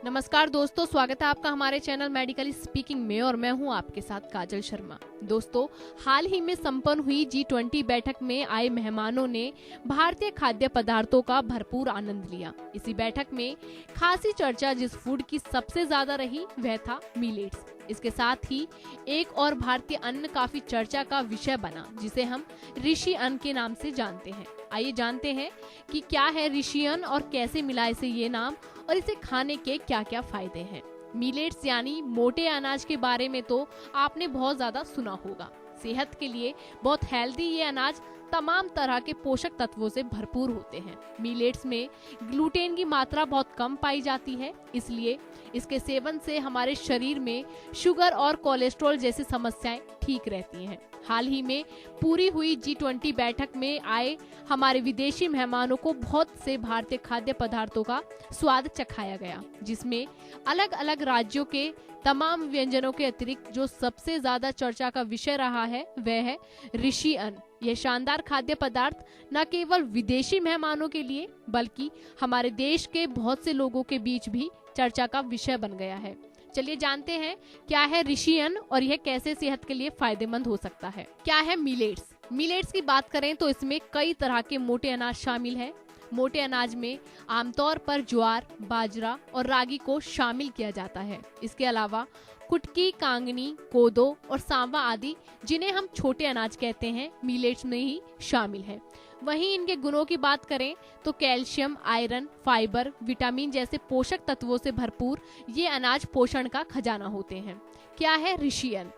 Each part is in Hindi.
नमस्कार दोस्तों, स्वागत है आपका हमारे चैनल मेडिकल स्पीकिंग में और मैं हूं आपके साथ काजल शर्मा। दोस्तों, हाल ही में संपन्न हुई G20 बैठक में आए मेहमानों ने भारतीय खाद्य पदार्थों का भरपूर आनंद लिया। इसी बैठक में खासी चर्चा जिस फूड की सबसे ज्यादा रही वह था मिलेट्स। इसके साथ ही एक और भारतीय अन्न काफी चर्चा का विषय बना, जिसे हम ऋषि अन्न के नाम से जानते हैं। आइए जानते हैं कि क्या है ऋषि अन्न और कैसे मिला इसे ये नाम और इसे खाने के क्या क्या फायदे हैं। मिलेट्स यानी मोटे अनाज के बारे में तो आपने बहुत ज्यादा सुना होगा। सेहत के लिए बहुत हेल्दी ये अनाज तमाम तरह के पोषक तत्वों से भरपूर होते हैं। मिलेट्स में ग्लूटेन की मात्रा बहुत कम पाई जाती है, इसलिए इसके सेवन से हमारे शरीर में शुगर और कोलेस्ट्रॉल जैसी समस्याएं ठीक रहती हैं। हाल ही में पूरी हुई G20 बैठक में आए हमारे विदेशी मेहमानों को बहुत से भारतीय खाद्य पदार्थों का स्वाद चखाया गया, जिसमें अलग अलग राज्यों के तमाम व्यंजनों के अतिरिक्त जो सबसे ज्यादा चर्चा का विषय रहा है वह है ऋषि अन्न। यह शानदार खाद्य पदार्थ न केवल विदेशी मेहमानों के लिए बल्कि हमारे देश के बहुत से लोगों के बीच भी चर्चा का विषय बन गया है। चलिए जानते हैं क्या है ऋषि अन्न और यह कैसे सेहत के लिए फायदेमंद हो सकता है। क्या है मिलेट्स? मिलेट्स की बात करें तो इसमें कई तरह के मोटे अनाज शामिल है। मोटे अनाज में आमतौर पर ज्वार, बाजरा और रागी को शामिल किया जाता है। इसके अलावा कुटकी, कांगनी, कोदो और सांवा आदि, जिन्हें हम छोटे अनाज कहते हैं, मिलेट्स में ही शामिल है। वहीं इनके गुणों की बात करें तो कैल्शियम, आयरन, फाइबर, विटामिन जैसे पोषक तत्वों से भरपूर ये अनाज पोषण का खजाना होते हैं। क्या है ऋषि अन्न?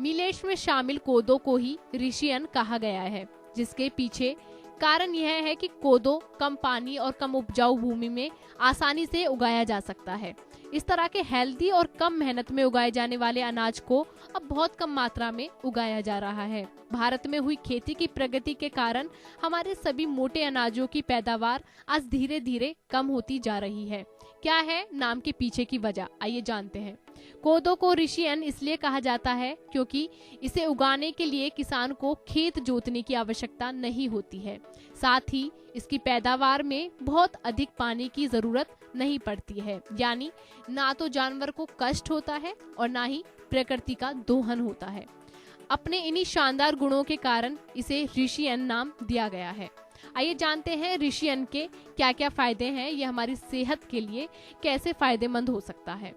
मिलेट्स में शामिल कोदो को ही ऋषि अन्न कहा गया है, जिसके पीछे कारण यह है कि कोदो कम पानी और कम उपजाऊ भूमि में आसानी से उगाया जा सकता है। इस तरह के हेल्दी और कम मेहनत में उगाए जाने वाले अनाज को अब बहुत कम मात्रा में उगाया जा रहा है। भारत में हुई खेती की प्रगति के कारण हमारे सभी मोटे अनाजों की पैदावार आज धीरे धीरे कम होती जा रही है। क्या है नाम के पीछे की वजह? आइए जानते हैं। कोदो को ऋषि अन्न इसलिए कहा जाता है क्योंकि इसे उगाने के लिए किसान को खेत जोतने की आवश्यकता नहीं होती है। साथ ही इसकी पैदावार में बहुत अधिक पानी की जरूरत नहीं पड़ती है, यानी ना तो जानवर को कष्ट होता है और ना ही प्रकृति का दोहन होता है। अपने इन्हीं शानदार गुणों के कारण इसे ऋषि अन्न नाम दिया गया है। आइए जानते हैं ऋषि अन्न के क्या क्या फायदे हैं, ये हमारी सेहत के लिए कैसे फायदेमंद हो सकता है।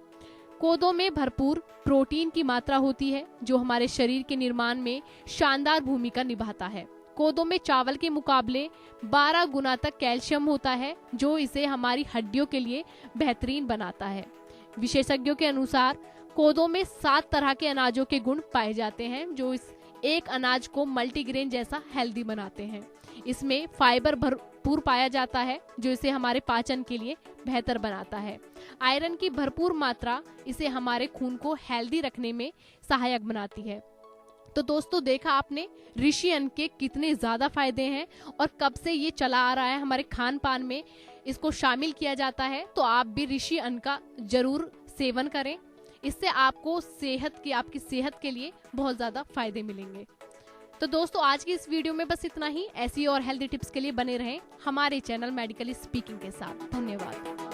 कोदो में भरपूर प्रोटीन की मात्रा होती है, जो हमारे शरीर के निर्माण में शानदार भूमिका निभाता है। कोदो में चावल के मुकाबले 12 गुना तक कैल्शियम होता है, जो इसे हमारी हड्डियों के लिए बेहतरीन बनाता है। विशेषज्ञों के अनुसार कोदो में 7 तरह के अनाजों के गुण पाए जाते हैं, जो इस एक अनाज को मल्टीग्रेन जैसा हेल्दी बनाते हैं। इसमें फाइबर भरपूर पाया जाता है, जो इसे हमारे पाचन के लिए बेहतर बनाता है। आयरन की भरपूर मात्रा इसे हमारे खून को हेल्दी रखने में सहायक बनाती है। तो दोस्तों, देखा आपने ऋषि अन्न के कितने ज्यादा फायदे हैं और कब से ये चला आ रहा है, हमारे खान पान में इसको शामिल किया जाता है। तो आप भी ऋषि अन्न का जरूर सेवन करें, इससे आपको आपकी सेहत के लिए बहुत ज्यादा फायदे मिलेंगे। तो दोस्तों, आज की इस वीडियो में बस इतना ही। ऐसी और हेल्दी टिप्स के लिए बने रहें हमारे चैनल मेडिकल स्पीकिंग के साथ। धन्यवाद।